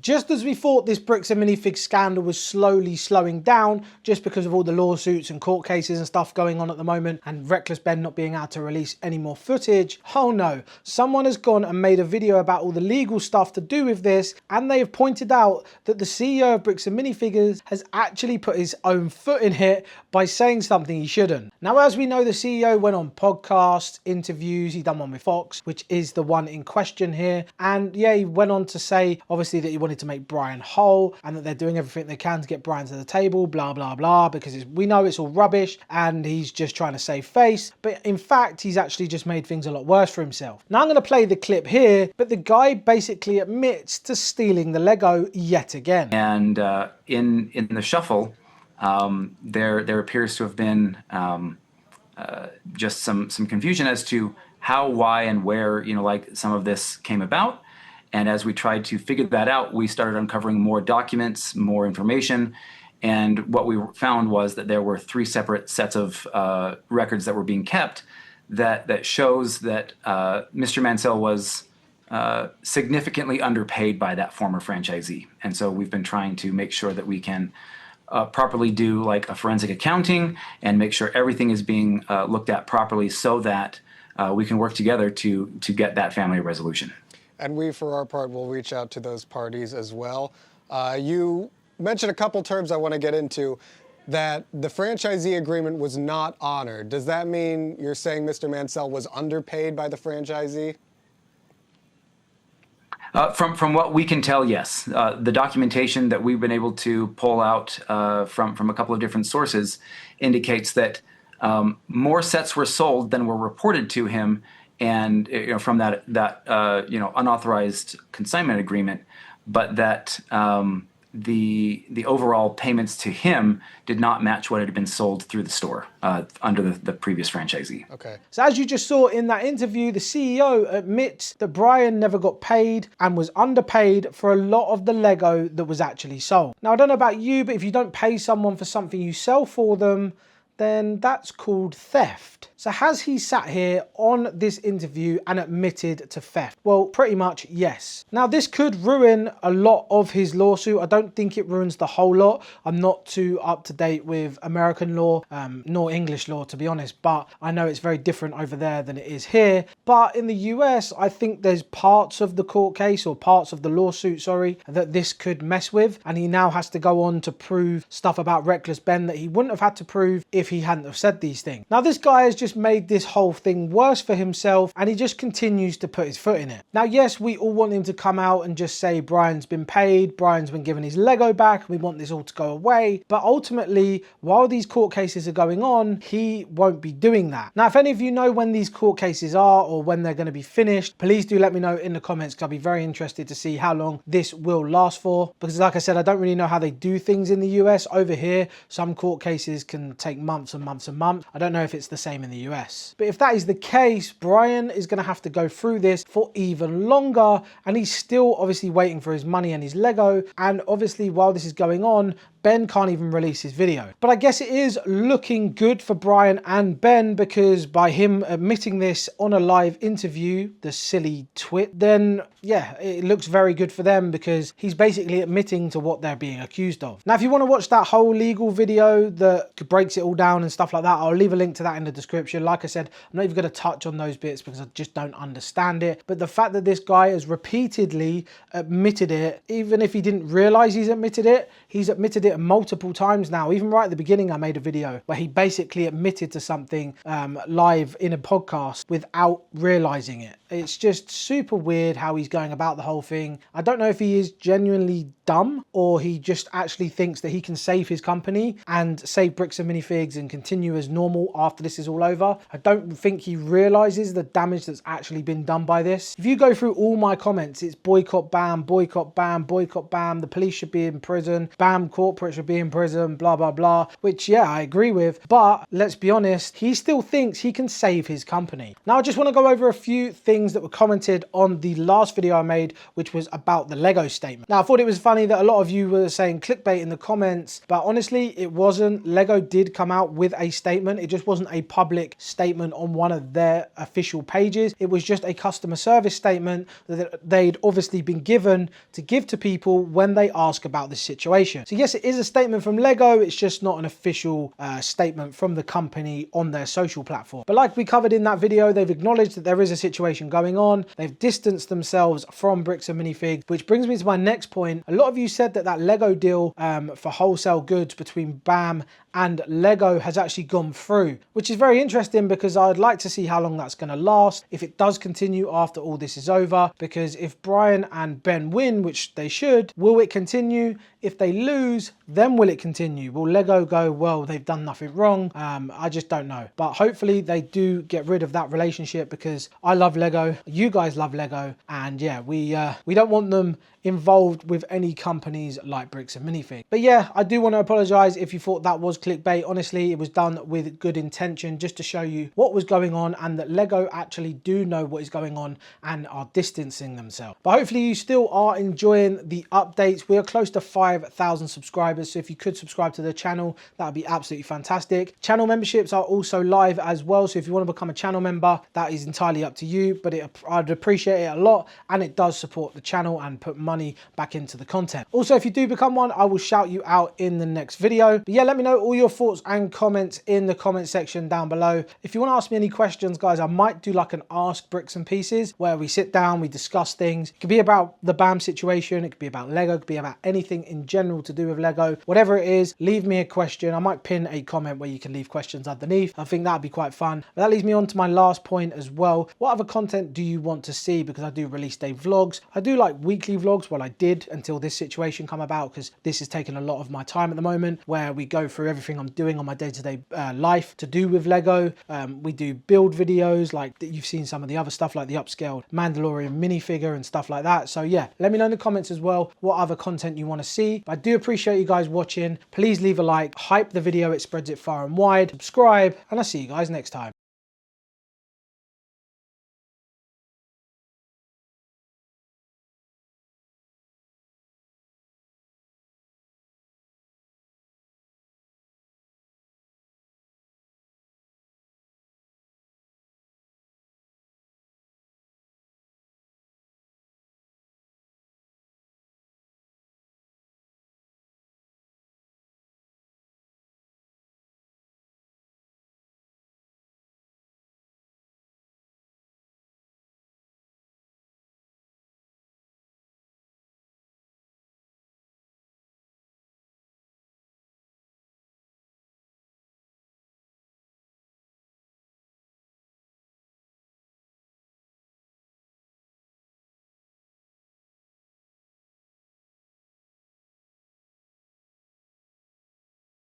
just as we thought this Bricks Minifigs scandal was slowly slowing down just because of all the lawsuits and court cases and stuff going on at the moment and Reckless Ben not being able to release any more footage, oh no, someone has gone and made a video about all the legal stuff to do with this, and they have pointed out that the CEO of Bricks Minifigs has actually put his own foot in it by saying something he shouldn't. Now, as we know, the CEO went on podcasts, interviews, he done one with Fox, which is the one in question here, and yeah, he went on to say obviously that he wanted to make Brian whole and that they're doing everything they can to get Brian to the table, blah blah blah, because we know it's all rubbish and he's just trying to save face, but in fact he's actually just made things a lot worse for himself. Now I'm going to play the clip here, but the guy basically admits to stealing the Lego yet again. And in the shuffle, there appears to have been just some confusion as to how, why, and where, you know, like some of this came about. And as we tried to figure that out, we started uncovering more documents, more information. And what we found was that there were 3 separate sets of records that were being kept that shows that Mr. Mansell was significantly underpaid by that former franchisee. And so we've been trying to make sure that we can properly do like a forensic accounting and make sure everything is being looked at properly so that we can work together to get that family resolution. And we, for our part, will reach out to those parties as well. You mentioned a couple terms I want to get into, that the franchisee agreement was not honored. Does that mean you're saying Mr. Mansell was underpaid by the franchisee? From what we can tell, yes. The documentation that we've been able to pull out from a couple of different sources indicates that more sets were sold than were reported to him, and you know, from that you know, unauthorized consignment agreement, but that the overall payments to him did not match what had been sold through the store under the previous franchisee. Okay. So as you just saw in that interview, the CEO admits that Brian never got paid and was underpaid for a lot of the Lego that was actually sold. Now, I don't know about you, but if you don't pay someone for something you sell for them, then that's called theft. So has he sat here on this interview and admitted to theft? Well, pretty much yes. Now this could ruin a lot of his lawsuit. I don't think it ruins the whole lot. I'm not too up to date with American law, nor English law, to be honest, but I know it's very different over there than it is here. But in the US, I think there's parts of the court case, or parts of the lawsuit, sorry, that this could mess with, and he now has to go on to prove stuff about Reckless Ben that he wouldn't have had to prove if he hadn't have said these things. Now this guy has just made this whole thing worse for himself, and he just continues to put his foot in it. Now yes, we all want him to come out and just say Brian's been paid, Brian's been given his Lego back, we want this all to go away, but ultimately while these court cases are going on, he won't be doing that. Now if any of you know when these court cases are or when they're going to be finished, please do let me know in the comments, because I'll be very interested to see how long this will last for, because like I said, I don't really know how they do things in the US. Over here some court cases can take months and months and months. I don't know if it's the same in the US. But if that is the case, Brian is going to have to go through this for even longer, and he's still obviously waiting for his money and his Lego, and obviously while this is going on, Ben can't even release his video. But I guess it is looking good for Brian and Ben, because by him admitting this on a live interview, the silly twit, then yeah, it looks very good for them, because he's basically admitting to what they're being accused of. Now if you want to watch that whole legal video that breaks it all down and stuff like that, I'll leave a link to that in the description. Like I said, I'm not even going to touch on those bits because I just don't understand it. But the fact that this guy has repeatedly admitted it, even if he didn't realize he's admitted it, he's admitted it multiple times now. Even right at the beginning, I made a video where he basically admitted to something live in a podcast without realizing it. It's just super weird how he's going about the whole thing. I don't know if he is genuinely dumb or he just actually thinks that he can save his company and save Bricks and Minifigs and continue as normal after this is all over. I don't think he realizes the damage that's actually been done by this. If you go through all my comments, it's boycott, bam, boycott, bam, boycott, bam, the police should be in prison, bam, court culprit should be in prison, blah, blah, blah, which, yeah, I agree with. But let's be honest, he still thinks he can save his company. Now, I just want to go over a few things that were commented on the last video I made, which was about the Lego statement. Now, I thought it was funny that a lot of you were saying clickbait in the comments, but honestly, it wasn't. Lego did come out with a statement. It just wasn't a public statement on one of their official pages. It was just a customer service statement that they'd obviously been given to give to people when they ask about this situation. So yes, it is a statement from Lego. It's just not an official statement from the company on their social platform. But like we covered in that video, they've acknowledged that there is a situation going on. They've distanced themselves from Bricks and Minifigs, which brings me to my next point. A lot of you said that that Lego deal for wholesale goods between BAM and Lego has actually gone through, which is very interesting because I'd like to see how long that's going to last, if it does continue after all this is over, because if Brian and Ben win, which they should, will it continue? If they lose, then will it continue? Will Lego go, well, they've done nothing wrong? I just don't know. But hopefully they do get rid of that relationship because I love Lego, you guys love Lego, and yeah, we don't want them involved with any companies like Bricks and Minifigs. But yeah, I do want to apologize if you thought that was clickbait. Honestly, it was done with good intention, just to show you what was going on and that Lego actually do know what is going on and are distancing themselves. But hopefully you still are enjoying the updates. We are close to 5,000 subscribers, so if you could subscribe to the channel, that would be absolutely fantastic. Channel memberships are also live as well, so if you want to become a channel member, that is entirely up to you, but I'd appreciate it a lot, and it does support the channel and put money back into the content. Also, if you do become one, I will shout you out in the next video. But yeah, let me know all your thoughts and comments in the comment section down below. If you want to ask me any questions, guys, I might do like an Ask Bricks and Pieces where we sit down, we discuss things. It could be about the BAM situation, it could be about Lego, it could be about anything in general to do with Lego. Whatever it is, leave me a question. I might pin a comment where you can leave questions underneath. I think that'd be quite fun. But that leads me on to my last point as well. What other content do you want to see? Because I do release day vlogs. I do like weekly vlogs. Well, I did until this situation come about, because this has taken a lot of my time at the moment, where we go through everything I'm doing on my day-to-day life to do with Lego. We do build videos like you've seen some of the other stuff like the upscaled Mandalorian minifigure and stuff like that. So yeah, let me know in the comments as well what other content you want to see. I do appreciate you guys watching. Please leave a like, hype the video, it spreads it far and wide, subscribe, and I'll see you guys next time.